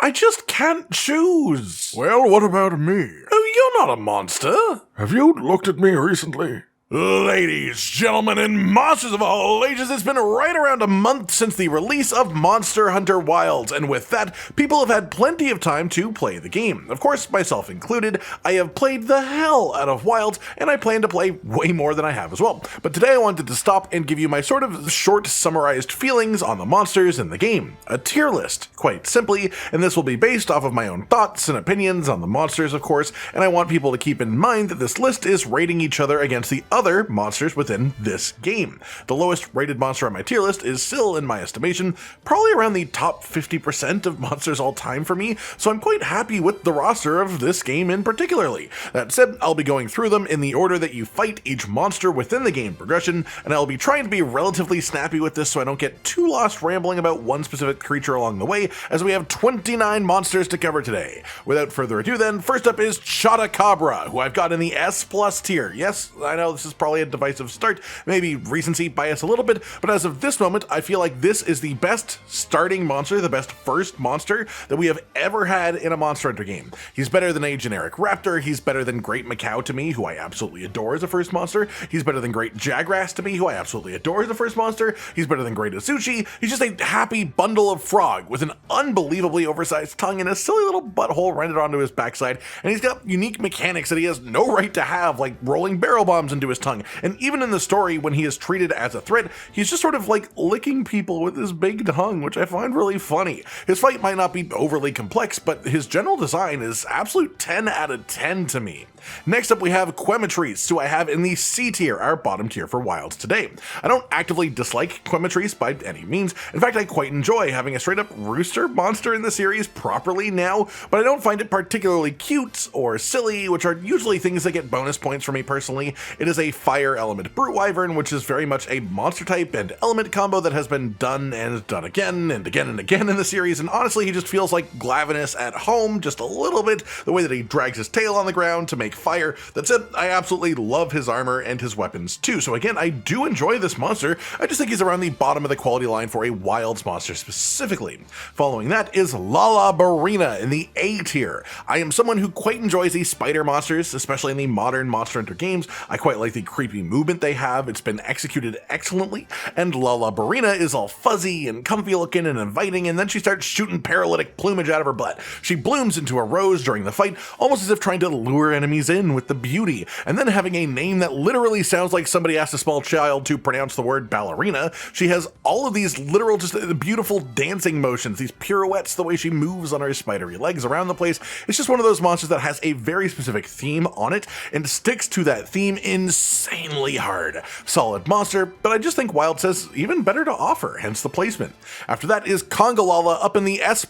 I just can't choose. Well, what about me? Oh, you're not a monster. Have you looked at me recently? Ladies, gentlemen, and monsters of all ages, it's been right around a month since the release of Monster Hunter Wilds, and with that, people have had plenty of time to play the game. Of course, myself included, I have played the hell out of Wilds, and I plan to play way more than I have as well. But today I wanted to stop and give you my sort of short, summarized feelings on the monsters in the game. A tier list, quite simply, and this will be based off of my own thoughts and opinions on the monsters, of course, and I want people to keep in mind that this list is rating each other against the other monsters within this game. The lowest rated monster on my tier list is still, in my estimation, probably around the top 50% of monsters all time for me, so I'm quite happy with the roster of this game in particularly. That said, I'll be going through them in the order that you fight each monster within the game progression, and I'll be trying to be relatively snappy with this so I don't get too lost rambling about one specific creature along the way, as we have 29 monsters to cover today. Without further ado then, first up is Chotacabra, who I've got in the S+ tier. Yes, I know this is probably a divisive start, maybe recency bias a little bit, but as of this moment, I feel like this is the best starting monster, the best first monster that we have ever had in a Monster Hunter game. He's better than a generic raptor, he's better than Great Macau to me, who I absolutely adore as a first monster, he's better than Great Jagras to me, who I absolutely adore as a first monster, he's better than Great Azuchi, he's just a happy bundle of frog with an unbelievably oversized tongue and a silly little butthole rendered onto his backside, and he's got unique mechanics that he has no right to have, like rolling barrel bombs into his tongue. And even in the story, when he is treated as a threat, he's just sort of like licking people with his big tongue, which I find really funny. His fight might not be overly complex, but his general design is absolute 10 out of 10 to me. Next up we have Quematrice, who I have in the C tier, our bottom tier for Wilds today. I don't actively dislike Quematrice by any means. In fact, I quite enjoy having a straight up rooster monster in the series properly now, but I don't find it particularly cute or silly, which are usually things that get bonus points for me personally. It is a fire element brute wyvern, which is very much a monster type and element combo that has been done and done again and again and again in the series, and honestly he just feels like Glavenus at home just a little bit, the way that he drags his tail on the ground to make fire. That's it. I absolutely love his armor and his weapons too, so again, I do enjoy this monster. I just think he's around the bottom of the quality line for a Wilds monster specifically. Following that is Lalabarina in the A tier. I am someone who quite enjoys these spider monsters, especially in the modern Monster Hunter games. I quite like the creepy movement they have, it's been executed excellently, and Lalabarina is all fuzzy and comfy looking and inviting, and then she starts shooting paralytic plumage out of her butt. She blooms into a rose during the fight, almost as if trying to lure enemies in with the beauty, and then having a name that literally sounds like somebody asked a small child to pronounce the word ballerina. She has all of these literal, just beautiful dancing motions, these pirouettes, the way she moves on her spidery legs around the place. It's just one of those monsters that has a very specific theme on it, and sticks to that theme insanely hard. Solid monster, but I just think Wild says even better to offer, hence the placement. After that is Congalala up in the S++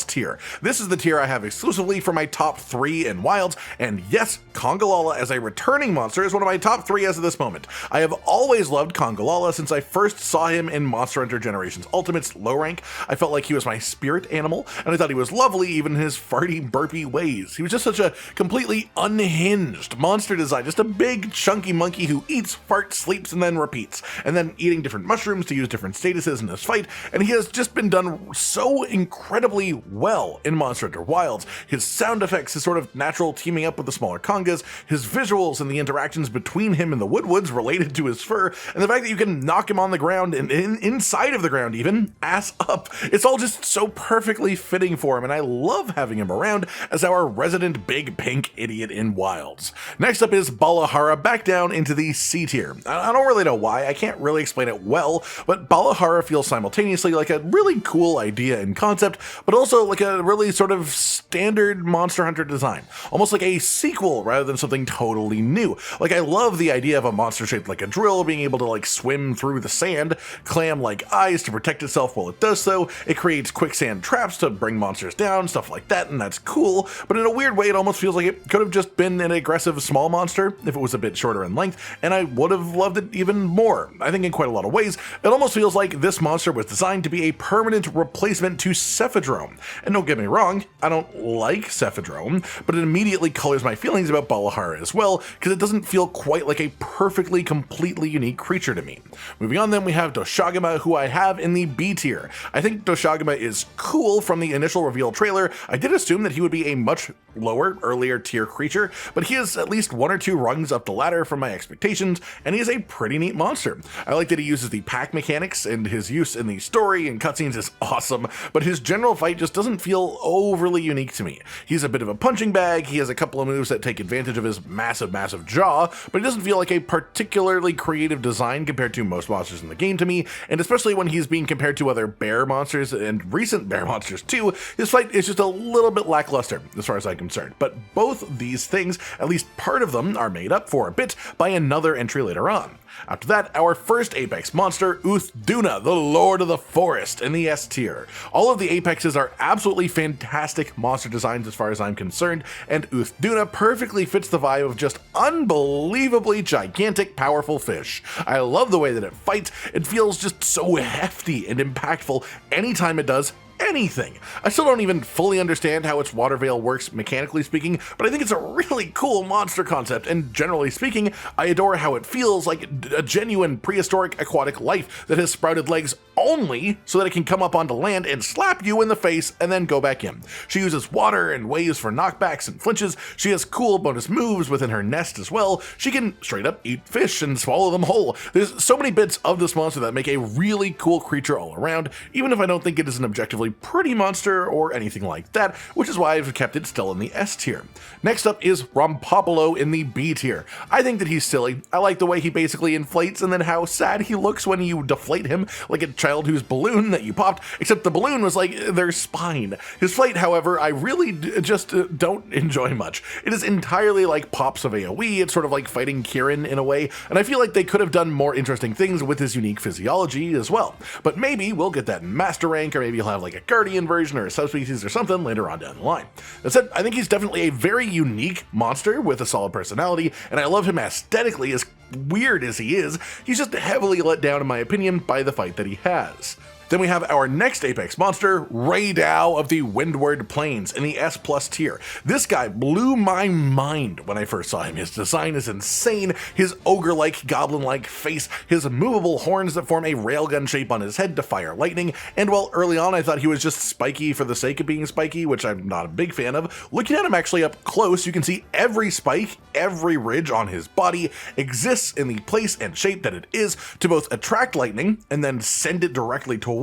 tier. This is the tier I have exclusively for my top 3 in Wilds, and yes, Congalala as a returning monster is one of my top 3 as of this moment. I have always loved Congalala since I first saw him in Monster Hunter Generations Ultimate's low rank. I felt like he was my spirit animal, and I thought he was lovely even in his farty burpy ways. He was just such a completely unhinged monster design, just a big chunky monkey who eats, farts, sleeps, and then repeats, and then eating different mushrooms to use different statuses in this fight, and he has just been done so incredibly well in Monster Hunter Wilds. His sound effects, his sort of natural teaming up with the smaller congas, his visuals and the interactions between him and the woodwoods related to his fur, and the fact that you can knock him on the ground and inside of the ground even, ass up. It's all just so perfectly fitting for him, and I love having him around as our resident big pink idiot in Wilds. Next up is Balahara, back down into the C tier. I don't really know why, I can't really explain it well, but Balahara feels simultaneously like a really cool idea and concept, but also like a really sort of standard Monster Hunter design. Almost like a sequel rather than something totally new. Like, I love the idea of a monster shaped like a drill being able to like swim through the sand, clam-like eyes to protect itself while it does so. It creates quicksand traps to bring monsters down, stuff like that, and that's cool, but in a weird way it almost feels like it could have just been an aggressive small monster if it was a bit shorter shorter in length, and I would have loved it even more. I think in quite a lot of ways, it almost feels like this monster was designed to be a permanent replacement to Cephadrome. And don't get me wrong, I don't like Cephadrome, but it immediately colors my feelings about Balahara as well, because it doesn't feel quite like a perfectly, completely unique creature to me. Moving on then, we have Doshagama, who I have in the B tier. I think Doshagama is cool from the initial reveal trailer. I did assume that he would be a much lower, earlier tier creature, but he is at least 1 or 2 rungs up the ladder from my expectations, and he is a pretty neat monster. I like that he uses the pack mechanics, and his use in the story and cutscenes is awesome, but his general fight just doesn't feel overly unique to me. He's a bit of a punching bag, he has a couple of moves that take advantage of his massive jaw, but he doesn't feel like a particularly creative design compared to most monsters in the game to me, and especially when he's being compared to other bear monsters and recent bear monsters too, his fight is just a little bit lackluster as far as I'm concerned. But both these things, at least part of them, are made up for a bit by another entry later on. After that, our first Apex monster, Uth Duna, the Lord of the Forest, in the S tier. All of the Apexes are absolutely fantastic monster designs as far as I'm concerned, and Uth Duna perfectly fits the vibe of just unbelievably gigantic, powerful fish. I love the way that it fights. It feels just so hefty and impactful anytime it does anything. I still don't even fully understand how its water veil works mechanically speaking, but I think it's a really cool monster concept, and generally speaking, I adore how it feels like a genuine prehistoric aquatic life that has sprouted legs only so that it can come up onto land and slap you in the face and then go back in. She uses water and waves for knockbacks and flinches. She has cool bonus moves within her nest as well. She can straight up eat fish and swallow them whole. There's so many bits of this monster that make a really cool creature all around, even if I don't think it is an objectively pretty monster or anything like that, which is why I've kept it still in the S tier. Next up is Rompopolo in the B tier. I think that he's silly. I like the way he basically inflates and then how sad he looks when you deflate him like a childhood's balloon that you popped, except the balloon was like their spine. His flight, however, I really just don't enjoy much. It is entirely like Pops of AoE. It's sort of like fighting Kieran in a way, and I feel like they could have done more interesting things with his unique physiology as well. But maybe we'll get that in Master Rank, or maybe he'll have like a Guardian version or a subspecies or something later on down the line. That said, I think he's definitely a very unique monster with a solid personality, and I love him aesthetically. As weird as he is, he's just heavily let down in my opinion by the fight that he has. Then we have our next Apex monster, Rey Dau of the Windward Plains in the S+ tier. This guy blew my mind when I first saw him. His design is insane, his ogre-like, goblin-like face, his movable horns that form a railgun shape on his head to fire lightning, and while early on I thought he was just spiky for the sake of being spiky, which I'm not a big fan of, looking at him actually up close, you can see every spike, every ridge on his body exists in the place and shape that it is to both attract lightning and then send it directly towards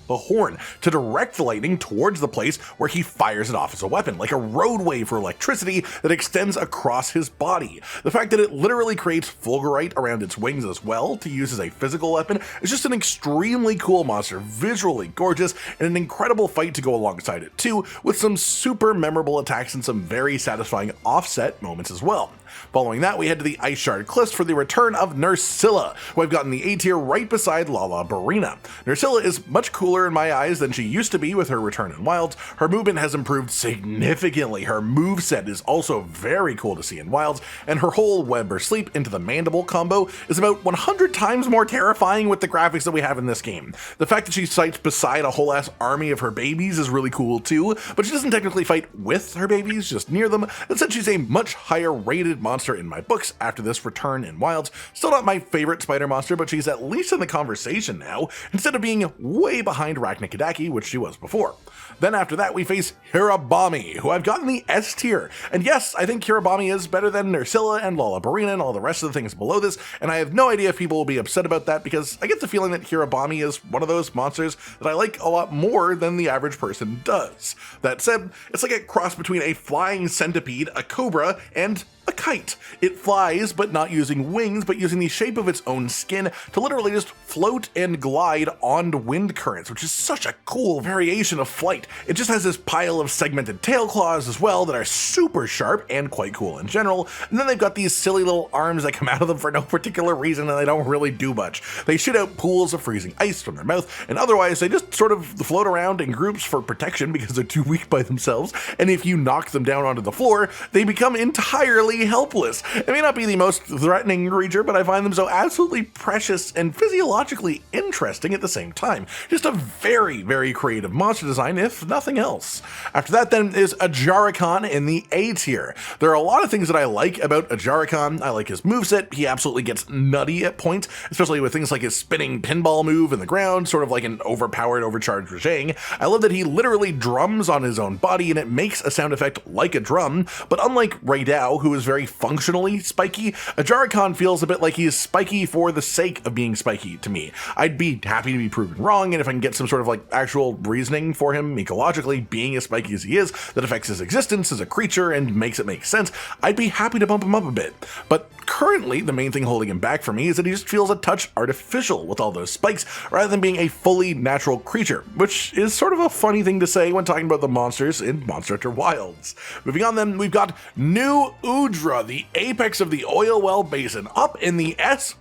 the horn to direct the lightning towards the place where he fires it off as a weapon, like a roadway for electricity that extends across his body. The fact that it literally creates fulgurite around its wings as well to use as a physical weapon is just an extremely cool monster, visually gorgeous, and an incredible fight to go alongside it too, with some super memorable attacks and some very satisfying offset moments as well. Following that, we head to the Iceshard Cliffs for the return of Nerscylla, who I've got in the A tier right beside Lala Barina. Nerscylla is much cooler in my eyes than she used to be with her return in Wilds. Her movement has improved significantly, her moveset is also very cool to see in Wilds, and her whole web or sleep into the mandible combo is about 100 times more terrifying with the graphics that we have in this game. The fact that she fights beside a whole ass army of her babies is really cool too, but she doesn't technically fight with her babies, just near them. Instead, she's a much higher rated monster in my books after this return in Wilds. Still not my favorite spider monster, but she's at least in the conversation now, instead of being way behind Rachnikadaki, which she was before. Then after that, we face Hirabami, who I've got in the S tier. And yes, I think Hirabami is better than Nerscylla and Lullabarina and all the rest of the things below this, and I have no idea if people will be upset about that, because I get the feeling that Hirabami is one of those monsters that I like a lot more than the average person does. That said, it's like a cross between a flying centipede, a cobra, and a kite. It flies, but not using wings, but using the shape of its own skin to literally just float and glide on wind currents, which is such a cool variation of flight. It just has this pile of segmented tail claws as well that are super sharp and quite cool in general, and then they've got these silly little arms that come out of them for no particular reason, and they don't really do much. They shoot out pools of freezing ice from their mouth, and otherwise they just sort of float around in groups for protection because they're too weak by themselves, and if you knock them down onto the floor, they become entirely utterly helpless. It may not be the most threatening creature, but I find them so absolutely precious and physiologically interesting at the same time. Just a very, very creative monster design, if nothing else. After that then is Ajarikon in the A tier. There are a lot of things that I like about Ajarikon. I like his moveset. He absolutely gets nutty at points, especially with things like his spinning pinball move in the ground, sort of like an overpowered, overcharged Rajang. I love that he literally drums on his own body and it makes a sound effect like a drum, but unlike Rey Dau, who is very functionally spiky, Ajarikon feels a bit like he is spiky for the sake of being spiky to me. I'd be happy to be proven wrong, and if I can get some sort of like actual reasoning for him ecologically being as spiky as he is that affects his existence as a creature and makes it make sense, I'd be happy to bump him up a bit. But currently, the main thing holding him back for me is that he just feels a touch artificial with all those spikes rather than being a fully natural creature, which is sort of a funny thing to say when talking about the monsters in Monster Hunter Wilds. Moving on then, we've got new Udra, the apex of the oilwell basin, up in the S++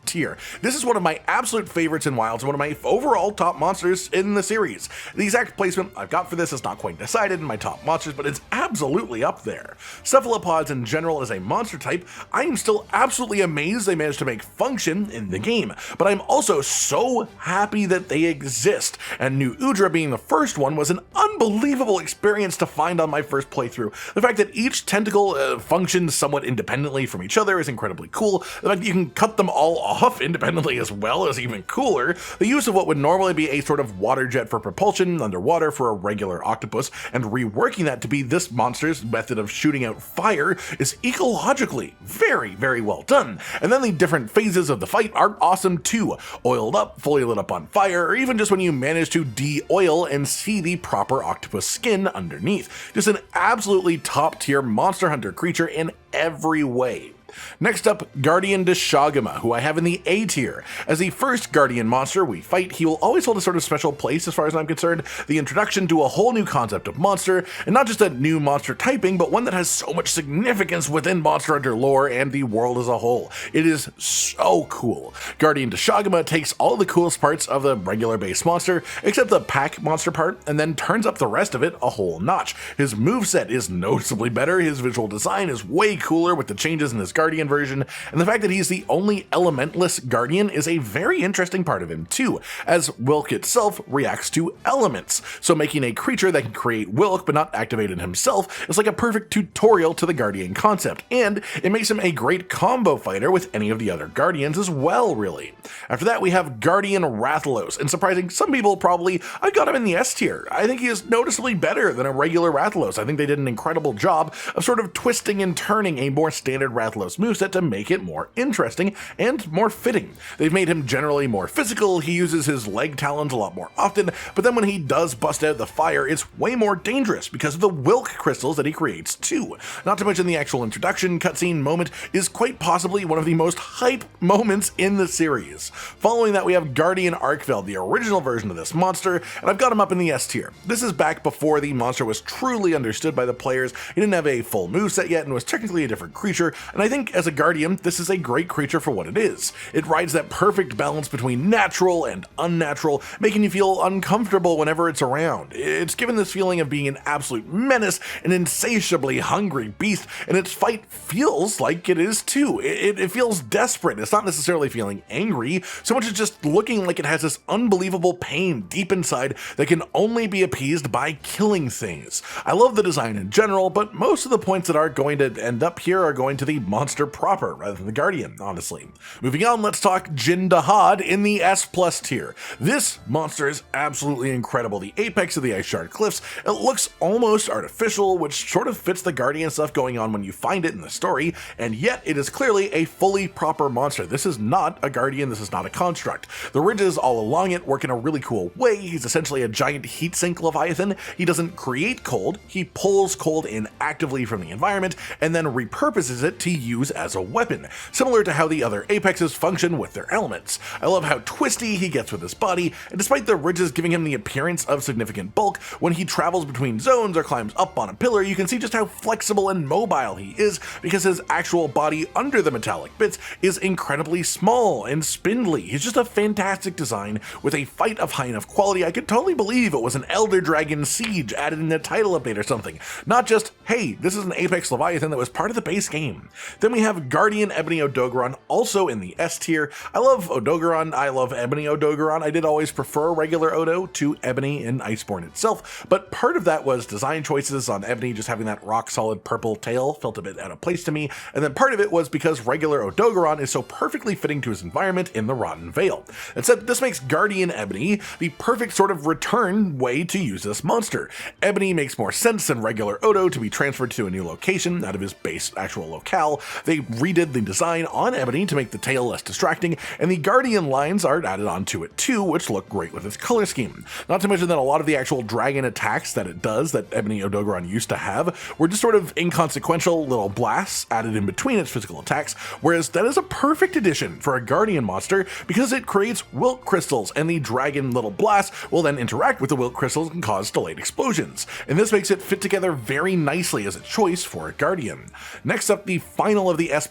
tier. This is one of my absolute favorites in Wilds and one of my overall top monsters in the series. The exact placement I've got for this is not quite decided in my top monsters, but it's absolutely up there. Cephalopods in general as a monster type, I am still absolutely amazed they managed to make function in the game, but I'm also so happy that they exist, and new Udra being the first one was an unbelievable experience to find on my first playthrough. The fact that each tentacle functions somewhat independently from each other is incredibly cool. The fact that you can cut them all off independently as well is even cooler. The use of what would normally be a sort of water jet for propulsion underwater for a regular octopus, and reworking that to be this monster's method of shooting out fire is ecologically very, very well done. And then the different phases of the fight are awesome too. Oiled up, fully lit up on fire, or even just when you manage to de-oil and see the proper octopus skin underneath. Just an absolutely top tier Monster Hunter creature in every way. Next up, Guardian Deshagama, who I have in the A tier. As the first Guardian monster we fight, he will always hold a sort of special place as far as I'm concerned, the introduction to a whole new concept of monster, and not just a new monster typing, but one that has so much significance within Monster Hunter lore and the world as a whole. It is so cool. Guardian Deshagama takes all the coolest parts of the regular base monster, except the pack monster part, and then turns up the rest of it a whole notch. His moveset is noticeably better, his visual design is way cooler with the changes in his Guardian version, and the fact that he's the only elementless Guardian is a very interesting part of him too, as Wilk itself reacts to elements, so making a creature that can create Wilk but not activate it himself is like a perfect tutorial to the Guardian concept, and it makes him a great combo fighter with any of the other Guardians as well, really. After that we have Guardian Rathalos, and surprising some people probably, I've got him in the S tier. I think he is noticeably better than a regular Rathalos. I think they did an incredible job of sort of twisting and turning a more standard Rathalos moveset to make it more interesting and more fitting. They've made him generally more physical, he uses his leg talons a lot more often, but then when he does bust out the fire, it's way more dangerous because of the Wilk crystals that he creates too. Not to mention the actual introduction cutscene moment is quite possibly one of the most hype moments in the series. Following that we have Guardian Arkveld, the original version of this monster, and I've got him up in the S tier. This is back before the monster was truly understood by the players. He didn't have a full moveset yet and was technically a different creature, and I think as a Guardian, this is a great creature for what it is. It rides that perfect balance between natural and unnatural, making you feel uncomfortable whenever it's around. It's given this feeling of being an absolute menace, an insatiably hungry beast, and its fight feels like it is too. It feels desperate. It's not necessarily feeling angry, so much as just looking like it has this unbelievable pain deep inside that can only be appeased by killing things. I love the design in general, but most of the points that are going to end up here are going to the monster proper rather than the Guardian, honestly. Moving on, let's talk Jin Dahaad in the S+ tier. This monster is absolutely incredible. The apex of the iceshard cliffs, it looks almost artificial, which sort of fits the Guardian stuff going on when you find it in the story, and yet it is clearly a fully proper monster. This is not a Guardian, this is not a construct. The ridges all along it work in a really cool way. He's essentially a giant heatsink leviathan. He doesn't create cold, he pulls cold in actively from the environment and then repurposes it to use use as a weapon, similar to how the other Apexes function with their elements. I love how twisty he gets with his body, and despite the ridges giving him the appearance of significant bulk, when he travels between zones or climbs up on a pillar, you can see just how flexible and mobile he is, because his actual body under the metallic bits is incredibly small and spindly. He's just a fantastic design with a fight of high enough quality I could totally believe it was an Elder Dragon Siege added in the title update or something, not just, hey, this is an Apex Leviathan that was part of the base game. Then we have Guardian Ebony Odogaron, also in the S tier. I love Odogaron, I love Ebony Odogaron. I did always prefer regular Odo to Ebony in Iceborne itself, but part of that was design choices on Ebony just having that rock solid purple tail felt a bit out of place to me, and then part of it was because regular Odogaron is so perfectly fitting to his environment in the Rotten Vale. And so this makes Guardian Ebony the perfect sort of return way to use this monster. Ebony makes more sense than regular Odo to be transferred to a new location out of his base actual locale. They redid the design on Ebony to make the tail less distracting, and the Guardian lines are added onto it too, which look great with its color scheme. Not to mention that a lot of the actual dragon attacks that it does that Ebony Odogaron used to have were just sort of inconsequential little blasts added in between its physical attacks, whereas that is a perfect addition for a Guardian monster because it creates wilt crystals, and the dragon little blasts will then interact with the wilt crystals and cause delayed explosions, and this makes it fit together very nicely as a choice for a Guardian. Next up, the final of the S++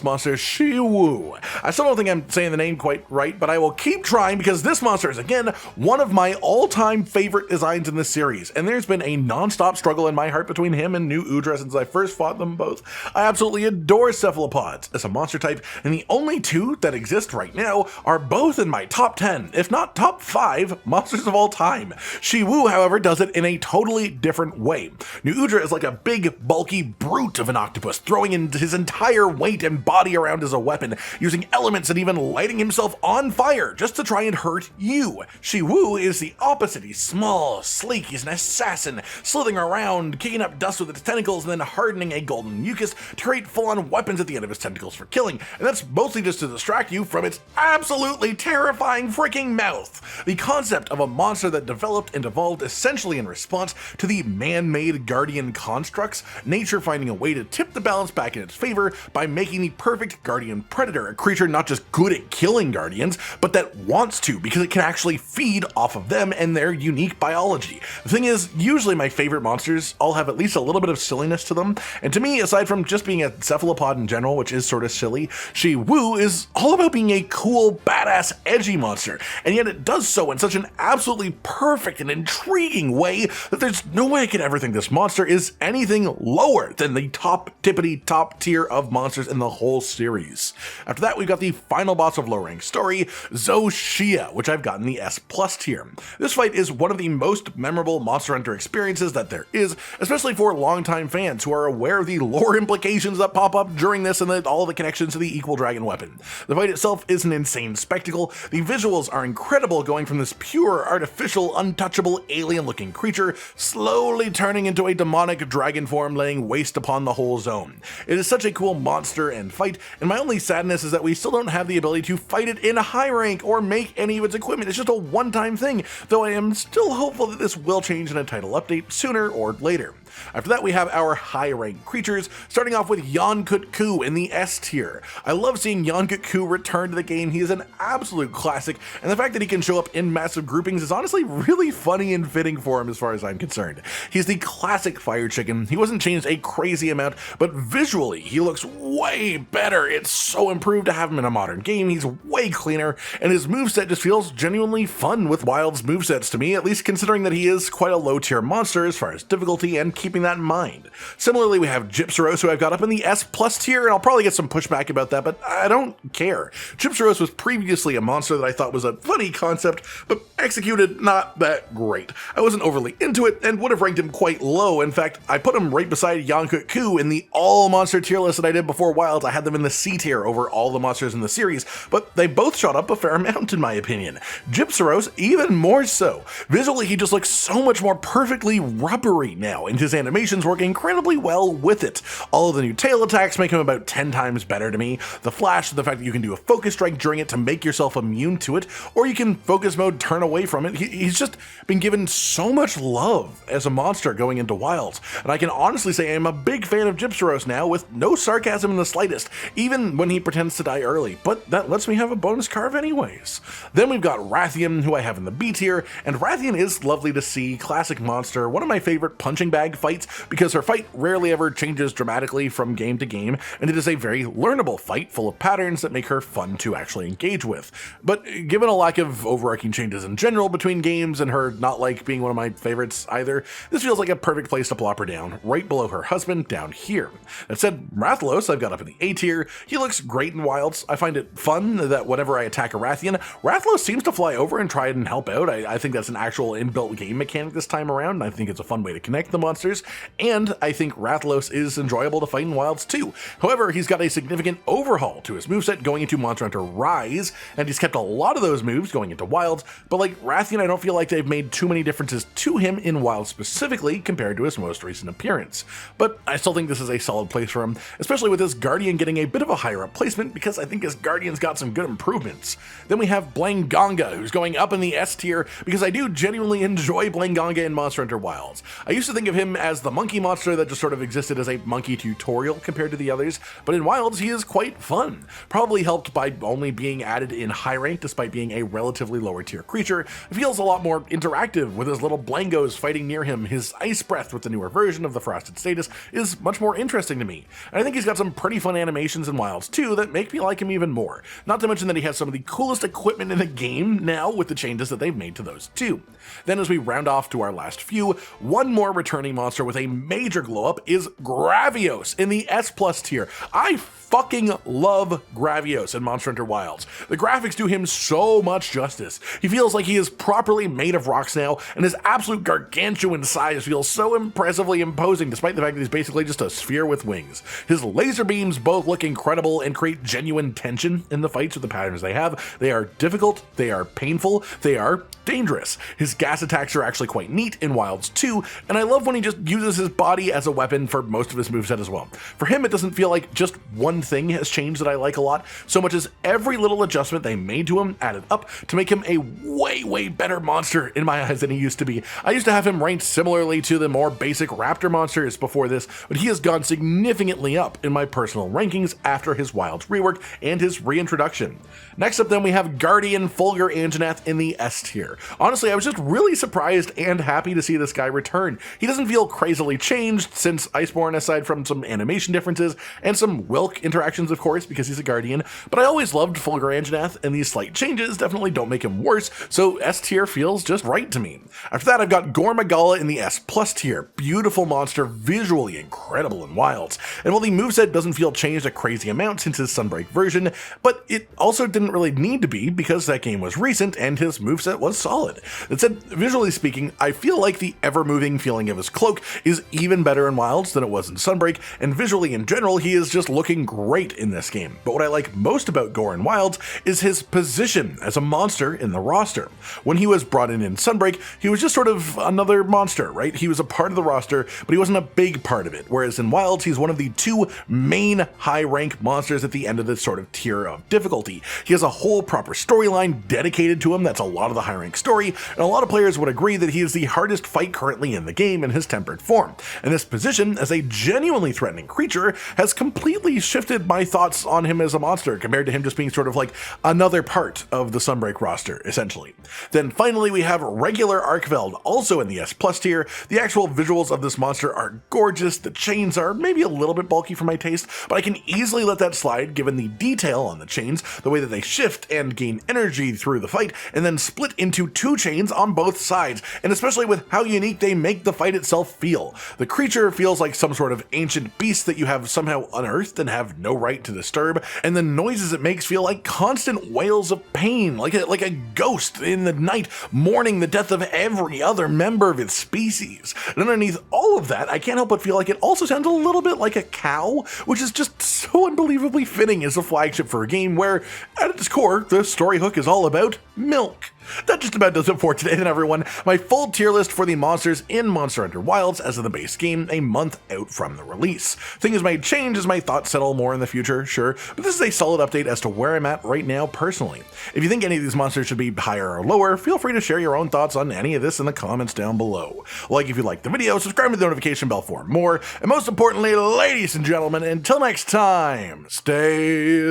monsters, Shi Woo. I still don't think I'm saying the name quite right, but I will keep trying because this monster is again one of my all-time favorite designs in this series, and there's been a non-stop struggle in my heart between him and new Udra since I first fought them both. I absolutely adore cephalopods as a monster type, and the only two that exist right now are both in my top 10, if not top 5, monsters of all time. Shi Woo, however, does it in a totally different way. New Udra is like a big, bulky brute of an octopus, throwing in his entire weight and body around as a weapon, using elements and even lighting himself on fire just to try and hurt you. Shi Woo is the opposite. He's small, sleek, he's an assassin, slithering around, kicking up dust with its tentacles, and then hardening a golden mucus to create full-on weapons at the end of his tentacles for killing, and that's mostly just to distract you from its absolutely terrifying freaking mouth. The concept of a monster that developed and evolved essentially in response to the man-made Guardian constructs, nature finding a way to tip the balance back in its favor by making the perfect Guardian predator, a creature not just good at killing Guardians, but that wants to because it can actually feed off of them and their unique biology. The thing is, usually my favorite monsters all have at least a little bit of silliness to them, and to me, aside from just being a cephalopod in general, which is sort of silly, Shi Woo is all about being a cool, badass, edgy monster, and yet it does so in such an absolutely perfect and intriguing way that there's no way I could ever think this monster is anything lower than the tippity top tier of monsters in the whole series. After that, we've got the final boss of low rank story, Zoh Shia, which I've gotten the S+ tier. This fight is one of the most memorable Monster Hunter experiences that there is, especially for longtime fans who are aware of the lore implications that pop up during this and all the connections to the equal dragon weapon. The fight itself is an insane spectacle. The visuals are incredible, going from this pure, artificial, untouchable, alien-looking creature slowly turning into a demonic dragon form laying waste upon the whole zone. It is such a cool monster and fight, and my only sadness is that we still don't have the ability to fight it in a high rank or make any of its equipment. It's just a one-time thing, though I am still hopeful that this will change in a title update sooner or later. After that, we have our high-ranked creatures, starting off with Kut-Ku in the S tier. I love seeing Kut-Ku return to the game. He is an absolute classic, and the fact that he can show up in massive groupings is honestly really funny and fitting for him as far as I'm concerned. He's the classic fire chicken. He wasn't changed a crazy amount, but visually, he looks way better. It's so improved to have him in a modern game. He's way cleaner, and his moveset just feels genuinely fun with Wild's movesets to me, at least considering that he is quite a low-tier monster as far as difficulty and keeping that in mind. Similarly, we have Gypsyros, who I've got up in the S+ tier, and I'll probably get some pushback about that, but I don't care. Gypsyros was previously a monster that I thought was a funny concept, but executed not that great. I wasn't overly into it, and would have ranked him quite low. In fact, I put him right beside Kut-Ku in the all-monster tier list that I did before Wilds. I had them in the C tier over all the monsters in the series, but they both shot up a fair amount in my opinion. Gypsyros even more so. Visually, he just looks so much more perfectly rubbery now, and his animations work incredibly well with it. All of the new tail attacks make him about 10 times better to me. The flash, the fact that you can do a focus strike during it to make yourself immune to it, or you can focus mode turn away from it. He's just been given so much love as a monster going into Wilds, and I can honestly say I'm a big fan of Gypsyros now with no sarcasm in the slightest, even when he pretends to die early, but that lets me have a bonus carve anyways. Then we've got Rathian, who I have in the B tier, and Rathian is lovely to see, classic monster, one of my favorite punching bag fights because her fight rarely ever changes dramatically from game to game, and it is a very learnable fight full of patterns that make her fun to actually engage with. But given a lack of overarching changes in general between games and her not like being one of my favorites either, this feels like a perfect place to plop her down, right below her husband down here. That said, Rathalos I've got up in the A tier. He looks great in Wilds. I find it fun that whenever I attack a Rathian, Rathalos seems to fly over and try and help out. I think that's an actual inbuilt game mechanic this time around, and I think it's a fun way to connect the monsters, and I think Rathalos is enjoyable to fight in Wilds too. However, he's got a significant overhaul to his moveset going into Monster Hunter Rise, and he's kept a lot of those moves going into Wilds, but like Rathian, I don't feel like they've made too many differences to him in Wilds specifically compared to his most recent appearance. But I still think this is a solid place for him, especially with his Guardian getting a bit of a higher up placement because I think his Guardian's got some good improvements. Then we have Blanganga, who's going up in the S tier because I do genuinely enjoy Blanganga in Monster Hunter Wilds. I used to think of him as the monkey monster that just sort of existed as a monkey tutorial compared to the others, but in Wilds he is quite fun, probably helped by only being added in high rank despite being a relatively lower tier creature. It feels a lot more interactive with his little Blangos fighting near him. His ice breath with the newer version of the frosted status is much more interesting to me, and I think he's got some pretty fun animations in Wilds too that make me like him even more, not to mention that he has some of the coolest equipment in the game now with the changes that they've made to those too. Then as we round off to our last few, one more returning monster with a major glow up is Gravios in the S+ tier. I fucking love Gravios in Monster Hunter Wilds. The graphics do him so much justice. He feels like he is properly made of rocks now, and his absolute gargantuan size feels so impressively imposing despite the fact that he's basically just a sphere with wings. His laser beams both look incredible and create genuine tension in the fights with the patterns they have. They are difficult, they are painful, they are dangerous. His gas attacks are actually quite neat in Wilds too, and I love when he just uses his body as a weapon for most of his moveset as well. For him, it doesn't feel like just one thing has changed that I like a lot, so much as every little adjustment they made to him added up to make him a way better monster in my eyes than he used to be. I used to have him ranked similarly to the more basic raptor monsters before this, but he has gone significantly up in my personal rankings after his Wilds rework and his reintroduction. Next up then we have Guardian Fulgur Anjanath in the S tier. Honestly, I was just really surprised and happy to see this guy return. He doesn't feel crazily changed since Iceborne, aside from some animation differences and some Wilk interactions of course because he's a Guardian, but I always loved Fulgur Anjanath, and these slight changes definitely don't make him worse, so S tier feels just right to me. After that I've got Gore Magala in the S+ tier. Beautiful monster, visually incredible in Wilds, and while the moveset doesn't feel changed a crazy amount since his Sunbreak version, but it also didn't really need to be because that game was recent and his moveset was solid. That said, visually speaking, I feel like the ever-moving feeling of his cloak is even better in Wilds than it was in Sunbreak, and visually in general he is just looking great in this game. But what I like most about Gore in Wilds is his position as a monster in the roster. When he was brought in Sunbreak, he was just sort of another monster, right? He was a part of the roster, but he wasn't a big part of it, whereas in Wilds he's one of the two main high rank monsters at the end of this sort of tier of difficulty. He has a whole proper storyline dedicated to him that's a lot of the high rank story, and a lot of players would agree that he is the hardest fight currently in the game in his tempered form. And this position as a genuinely threatening creature has completely shifted my thoughts on him as a monster compared to him just being sort of like another part of the Sunbreak roster, essentially. Then finally we have regular Arkveld, also in the S+ tier. The actual visuals of this monster are gorgeous, the chains are maybe a little bit bulky for my taste, but I can easily let that slide given the detail on the chains, the way that they shift and gain energy through the fight, and then split into two chains on both sides, and especially with how unique they make the fight itself feel. The creature feels like some sort of ancient beast that you have somehow unearthed and have no right to disturb, and the noises it makes feel like constant wails of pain, like a ghost in the night mourning the death of every other member of its species. And underneath all of that, I can't help but feel like it also sounds a little bit like a cow, which is just so unbelievably fitting as a flagship for a game where, at its core, the story hook is all about milk. That just about does it for today then, everyone. My full tier list for the monsters in Monster Hunter Wilds as of the base game a month out from the release. Things may change as my thoughts settle more in the future, sure, but this is a solid update as to where I'm at right now personally. If you think any of these monsters should be higher or lower, feel free to share your own thoughts on any of this in the comments down below. Like if you liked the video, subscribe to the notification bell for more, and most importantly, ladies and gentlemen, until next time, stay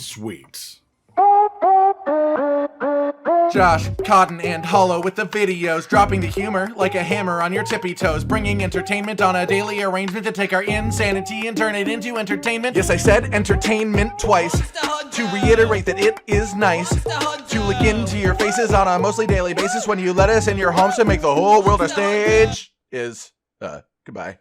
sweet. Josh, Cotton, and Hollow with the videos, dropping the humor like a hammer on your tippy toes, bringing entertainment on a daily arrangement to take our insanity and turn it into entertainment. Yes, I said entertainment twice, to reiterate that it is nice to look into your faces on a mostly daily basis when you let us in your homes to make the whole world a stage. Goodbye.